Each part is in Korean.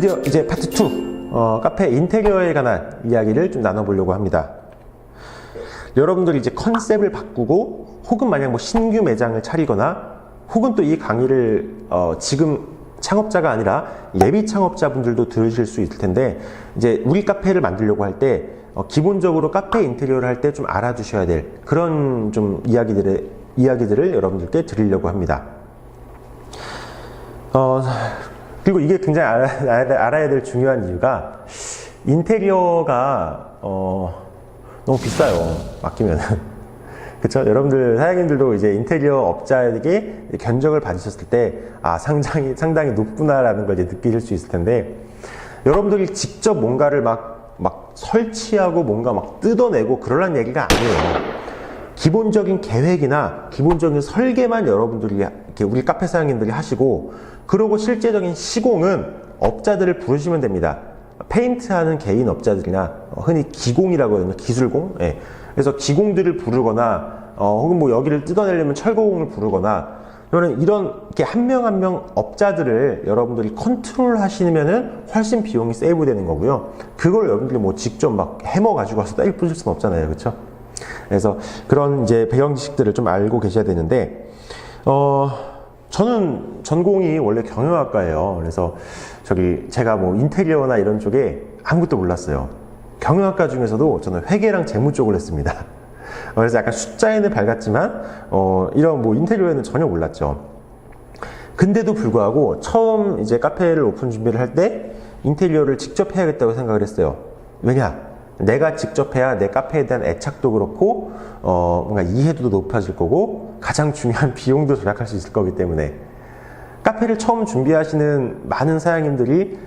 드디어 이제 파트 2 카페 인테리어에 관한 이야기를 좀 나눠보려고 합니다. 여러분들이 이제 컨셉을 바꾸고 혹은 만약 뭐 신규 매장을 차리거나 혹은 또 이 강의를 지금 창업자가 아니라 예비 창업자분들도 들으실 수 있을 텐데, 이제 우리 카페를 만들려고 할 때 기본적으로 카페 인테리어를 할 때 좀 알아두셔야 될 그런 좀 이야기들을 여러분들께 드리려고 합니다. 그리고 이게 굉장히 알아야 될 중요한 이유가, 인테리어가 너무 비싸요, 맡기면은. 그쵸? 여러분들 사장님들도 이제 인테리어 업자에게 견적을 받으셨을 때 상당히 높구나라는 걸 이제 느끼실 수 있을 텐데, 여러분들이 직접 뭔가를 막 설치하고 뭔가 막 뜯어내고 그러란 얘기가 아니에요. 기본적인 계획이나 기본적인 설계만 여러분들이 이렇게 우리 카페 사장님들이 하시고, 그리고 실제적인 시공은 업자들을 부르시면 됩니다. 페인트하는 개인 업자들이나 흔히 기공이라고 하거든요. 기술공. 예. 그래서 기공들을 부르거나 혹은 뭐 여기를 뜯어내려면 철거공을 부르거나, 그러면 이렇게 한 명 한 명 업자들을 여러분들이 컨트롤 하시면은 훨씬 비용이 세이브 되는 거고요. 그걸 여러분들이 뭐 직접 막 해머 가지고 와서 때려 부실 수는 없잖아요. 그렇죠? 그래서 그런 이제 배경 지식들을 좀 알고 계셔야 되는데, 저는 전공이 원래 경영학과예요. 그래서 제가 뭐 인테리어나 이런 쪽에 아무것도 몰랐어요. 경영학과 중에서도 저는 회계랑 재무 쪽을 했습니다. 그래서 약간 숫자에는 밝았지만 이런 뭐 인테리어에는 전혀 몰랐죠. 근데도 불구하고 처음 이제 카페를 오픈 준비를 할 때 인테리어를 직접 해야겠다고 생각을 했어요. 왜냐? 내가 직접 해야 내 카페에 대한 애착도 그렇고 뭔가 이해도도 높아질 거고, 가장 중요한 비용도 절약할 수 있을 거기 때문에. 카페를 처음 준비하시는 많은 사장님들이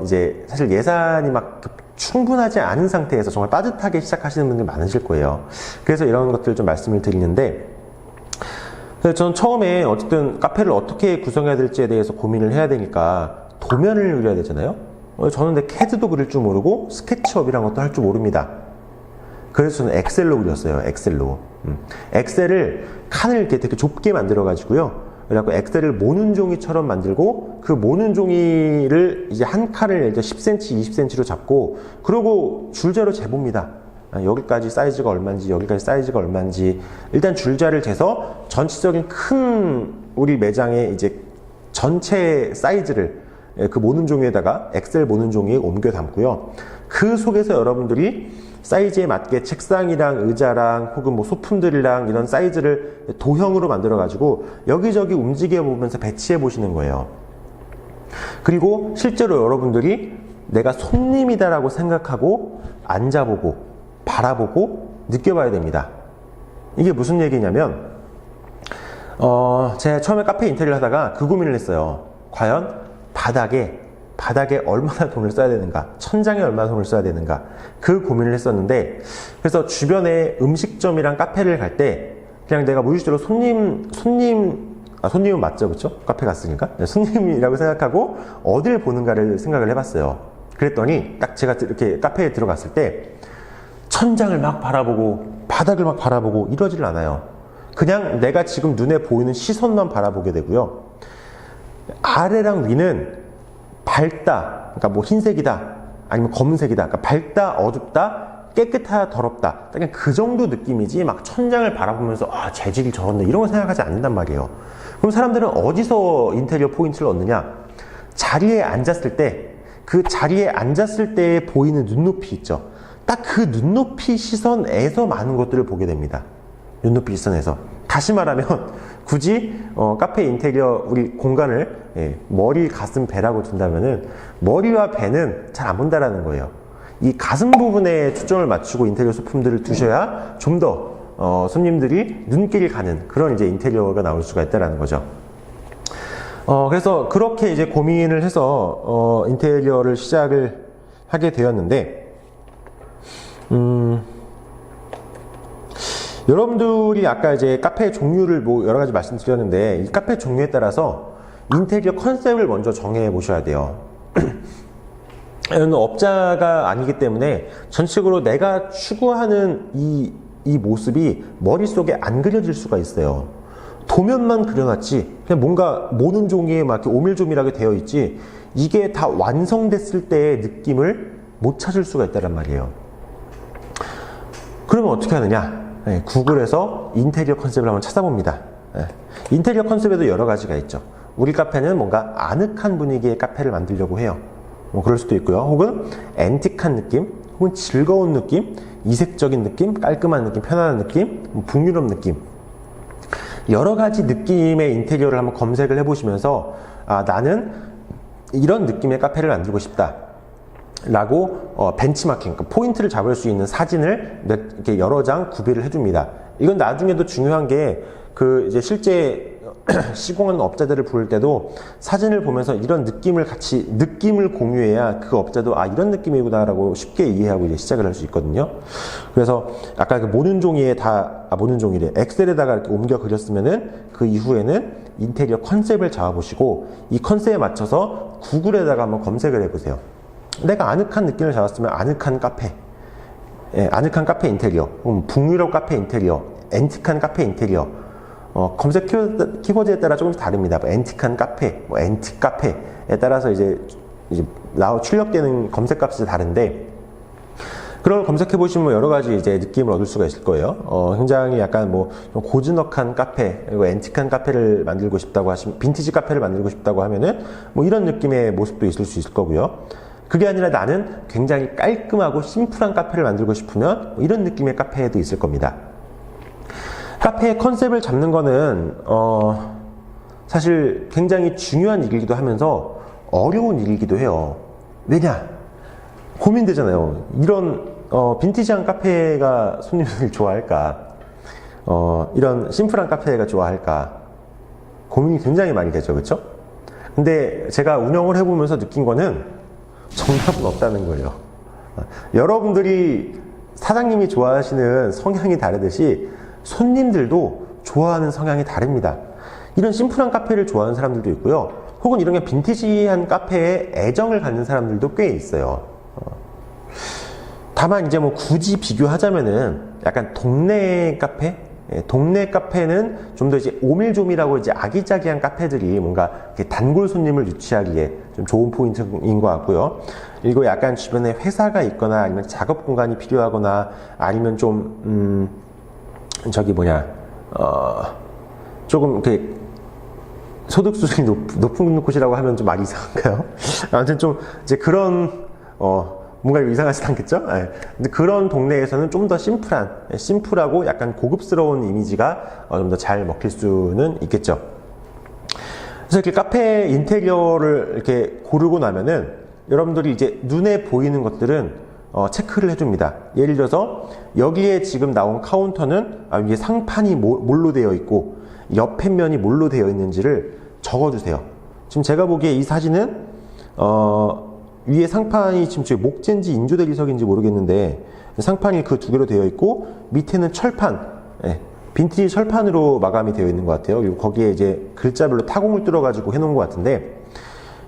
이제 사실 예산이 막 충분하지 않은 상태에서 정말 빠듯하게 시작하시는 분들이 많으실 거예요. 그래서 이런 것들을 좀 말씀을 드리는데, 저는 처음에 어쨌든 카페를 어떻게 구성해야 될지에 대해서 고민을 해야 되니까 도면을 그려야 되잖아요. 저는 근데 캐드도 그릴 줄 모르고 스케치업이란 것도 할 줄 모릅니다. 그래서 저는 엑셀로 그렸어요. 엑셀로. 엑셀을 칸을 이렇게 되게 좁게 만들어 가지고요. 그래갖고 엑셀을 모는 종이처럼 만들고, 그 모는 종이를 이제 한 칸을 이제 10cm, 20cm로 잡고, 그러고 줄자로 재봅니다. 여기까지 사이즈가 얼마인지, 여기까지 사이즈가 얼마인지, 일단 줄자를 재서 전체적인 큰 우리 매장의 이제 전체 사이즈를 그 모는 종이에다가 엑셀 모는 종이에 옮겨 담고요. 그 속에서 여러분들이 사이즈에 맞게 책상이랑 의자랑 혹은 뭐 소품들이랑 이런 사이즈를 도형으로 만들어 가지고 여기저기 움직여 보면서 배치해 보시는 거예요. 그리고 실제로 여러분들이 내가 손님이다라고 생각하고 앉아보고 바라보고 느껴봐야 됩니다. 이게 무슨 얘기냐면, 제가 처음에 카페 인테리어를 하다가 그 고민을 했어요. 과연 바닥에 얼마나 돈을 써야 되는가, 천장에 얼마나 돈을 써야 되는가, 그 고민을 했었는데, 그래서 주변에 음식점이랑 카페를 갈 때 그냥 내가 무의식적으로 손님은 맞죠, 그쵸? 카페 갔으니까 손님이라고 생각하고 어딜 보는가를 생각을 해봤어요. 그랬더니 딱 제가 이렇게 카페에 들어갔을 때 천장을 막 바라보고 바닥을 막 바라보고 이러지를 않아요. 그냥 내가 지금 눈에 보이는 시선만 바라보게 되고요. 아래랑 위는 밝다, 그러니까 뭐 흰색이다, 아니면 검은색이다, 그러니까 밝다, 어둡다, 깨끗하다, 더럽다, 그냥 그 정도 느낌이지 막 천장을 바라보면서 재질이 저렇네 이런 거 생각하지 않는단 말이에요. 그럼 사람들은 어디서 인테리어 포인트를 얻느냐? 자리에 앉았을 때, 그 자리에 앉았을 때 보이는 눈높이 있죠. 딱 그 눈높이 시선에서 많은 것들을 보게 됩니다. 눈높이 시선에서. 다시 말하면 굳이 카페 인테리어 우리 공간을 머리, 가슴, 배라고 둔다면은 머리와 배는 잘 안 본다라는 거예요. 이 가슴 부분에 초점을 맞추고 인테리어 소품들을 두셔야 좀 더 손님들이 눈길이 가는 그런 이제 인테리어가 나올 수가 있다라는 거죠. 그래서 그렇게 이제 고민을 해서 인테리어를 시작을 하게 되었는데, 여러분들이 아까 이제 카페 종류를 뭐 여러 가지 말씀드렸는데, 이 카페 종류에 따라서 인테리어 컨셉을 먼저 정해 보셔야 돼요. 업자가 아니기 때문에 전체적으로 내가 추구하는 이 모습이 머릿속에 안 그려질 수가 있어요. 도면만 그려놨지 그냥 뭔가 모는 종이에 막 이렇게 오밀조밀하게 되어 있지 이게 다 완성됐을 때의 느낌을 못 찾을 수가 있다란 말이에요. 그러면 어떻게 하느냐? 구글에서 인테리어 컨셉을 한번 찾아봅니다. 인테리어 컨셉에도 여러 가지가 있죠. 우리 카페는 뭔가 아늑한 분위기의 카페를 만들려고 해요. 뭐 그럴 수도 있고요. 혹은 앤틱한 느낌, 혹은 즐거운 느낌, 이색적인 느낌, 깔끔한 느낌, 편안한 느낌, 북유럽 느낌. 여러 가지 느낌의 인테리어를 한번 검색을 해보시면서 나는 이런 느낌의 카페를 만들고 싶다 라고 벤치마킹, 그러니까 포인트를 잡을 수 있는 사진을 이렇게 여러 장 구비를 해줍니다. 이건 나중에도 중요한 게 이제 실제 시공하는 업자들을 부를 때도 사진을 보면서 이런 느낌을 공유해야 그 업자도 이런 느낌이구나 라고 쉽게 이해하고 이제 시작을 할 수 있거든요. 그래서 아까 그 모는 종이에 모는 종이래. 엑셀에다가 이렇게 옮겨 그렸으면은 그 이후에는 인테리어 컨셉을 잡아보시고 이 컨셉에 맞춰서 구글에다가 한번 검색을 해보세요. 내가 아늑한 느낌을 잡았으면 아늑한 카페, 아늑한 카페 인테리어, 북유럽 카페 인테리어, 앤틱한 카페 인테리어, 검색 키워드에 따라 조금씩 다릅니다. 뭐 앤틱한 카페, 뭐 앤틱 카페에 따라서 이제 출력되는 검색값이 다른데, 그런 걸 검색해 보시면 여러 가지 이제 느낌을 얻을 수가 있을 거예요. 굉장히 약간 좀 고즈넉한 카페, 그리고 앤틱한 카페를 만들고 싶다고 하시면, 빈티지 카페를 만들고 싶다고 하면은 이런 느낌의 모습도 있을 수 있을 거고요. 그게 아니라 나는 굉장히 깔끔하고 심플한 카페를 만들고 싶으면 이런 느낌의 카페도 있을 겁니다. 카페의 컨셉을 잡는 거는 사실 굉장히 중요한 일이기도 하면서 어려운 일이기도 해요. 왜냐? 고민되잖아요. 이런 빈티지한 카페가 손님들이 좋아할까? 이런 심플한 카페가 좋아할까? 고민이 굉장히 많이 되죠. 그렇죠? 근데 제가 운영을 해보면서 느낀 거는 정답은 없다는 거예요. 여러분들이 사장님이 좋아하시는 성향이 다르듯이 손님들도 좋아하는 성향이 다릅니다. 이런 심플한 카페를 좋아하는 사람들도 있고요. 혹은 이런 빈티지한 카페에 애정을 갖는 사람들도 꽤 있어요. 다만 이제 굳이 비교하자면은 약간 동네 카페? 동네 카페는 좀 더 이제 오밀조밀하고 이제 아기자기한 카페들이 뭔가 단골 손님을 유치하기에 좀 좋은 포인트인 것 같고요. 그리고 약간 주변에 회사가 있거나 아니면 작업 공간이 필요하거나 아니면 좀 조금 소득 수준이 높은 곳이라고 하면 좀 말이 이상한가요? 아무튼 좀 이제 그런 뭔가 이상하진 않겠죠? 근데 그런 동네에서는 좀 더 심플하고 약간 고급스러운 이미지가 좀 더 잘 먹힐 수는 있겠죠. 그래서 이렇게 카페 인테리어를 이렇게 고르고 나면은 여러분들이 이제 눈에 보이는 것들은 체크를 해줍니다. 예를 들어서 여기에 지금 나온 카운터는 위에 상판이 뭘로 되어 있고 옆에 면이 뭘로 되어 있는지를 적어주세요. 지금 제가 보기에 이 사진은 위에 상판이 지금 목재인지 인조 대리석인지 모르겠는데 상판이 그 두 개로 되어 있고 밑에는 철판, 빈티지 철판으로 마감이 되어 있는 것 같아요. 그리고 거기에 이제 글자별로 타공을 뚫어가지고 해놓은 것 같은데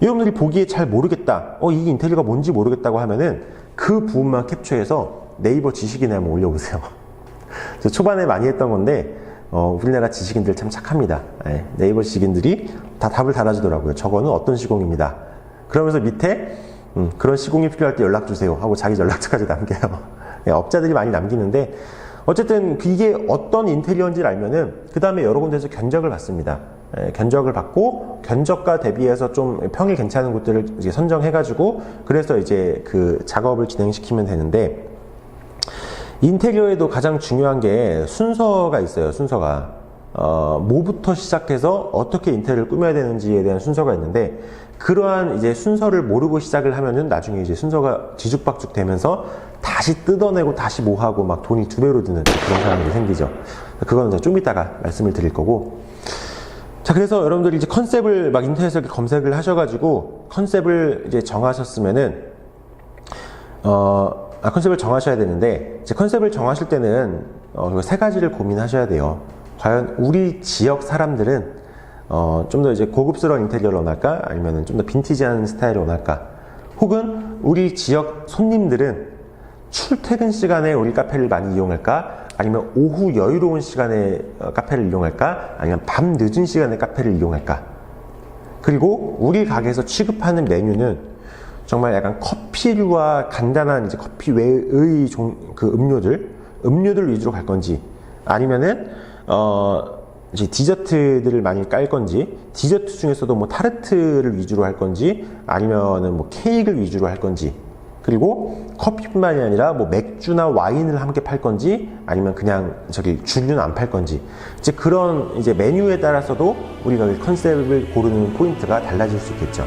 여러분들이 보기에 잘 모르겠다, 이 인테리어가 뭔지 모르겠다고 하면은 그 부분만 캡처해서 네이버 지식인에 한번 올려보세요. 저 초반에 많이 했던 건데 우리나라 지식인들 참 착합니다. 네이버 지식인들이 다 답을 달아주더라고요. 저거는 어떤 시공입니다. 그러면서 밑에 그런 시공이 필요할 때 연락주세요 하고 자기 연락처까지 남겨요. 업자들이 많이 남기는데 어쨌든 이게 어떤 인테리어인지를 알면은 그 다음에 여러 군데에서 견적을 받습니다. 견적을 받고 견적과 대비해서 좀 평이 괜찮은 곳들을 이제 선정해가지고 그래서 이제 그 작업을 진행시키면 되는데 인테리어에도 가장 중요한 게 순서가 있어요. 순서가 뭐부터 시작해서 어떻게 인테리어를 꾸며야 되는지에 대한 순서가 있는데 그러한 이제 순서를 모르고 시작을 하면은 나중에 이제 순서가 뒤죽박죽 되면서 다시 뜯어내고 다시 뭐하고 막 돈이 2배로 드는 그런 상황이 생기죠. 그거는 좀 이따가 말씀을 드릴 거고. 자, 그래서 여러분들이 이제 컨셉을 막 인터넷에서 이렇게 검색을 하셔가지고 컨셉을 이제 정하셨으면은 컨셉을 정하셔야 되는데 이제 컨셉을 정하실 때는 세 가지를 고민하셔야 돼요. 과연 우리 지역 사람들은 좀 더 이제 고급스러운 인테리어를 원할까? 아니면 좀 더 빈티지한 스타일을 원할까? 혹은 우리 지역 손님들은 출퇴근 시간에 우리 카페를 많이 이용할까? 아니면 오후 여유로운 시간에 카페를 이용할까? 아니면 밤 늦은 시간에 카페를 이용할까? 그리고 우리 가게에서 취급하는 메뉴는 정말 약간 커피류와 간단한 이제 커피 외의 그 음료들 위주로 갈 건지, 아니면은 이제 디저트들을 많이 깔 건지, 디저트 중에서도 뭐 타르트를 위주로 할 건지, 아니면은 뭐 케이크를 위주로 할 건지, 그리고 커피뿐만이 아니라 뭐 맥주나 와인을 함께 팔 건지, 아니면 그냥 주류는 안 팔 건지, 이제 그런 이제 메뉴에 따라서도 우리가 컨셉을 고르는 포인트가 달라질 수 있겠죠.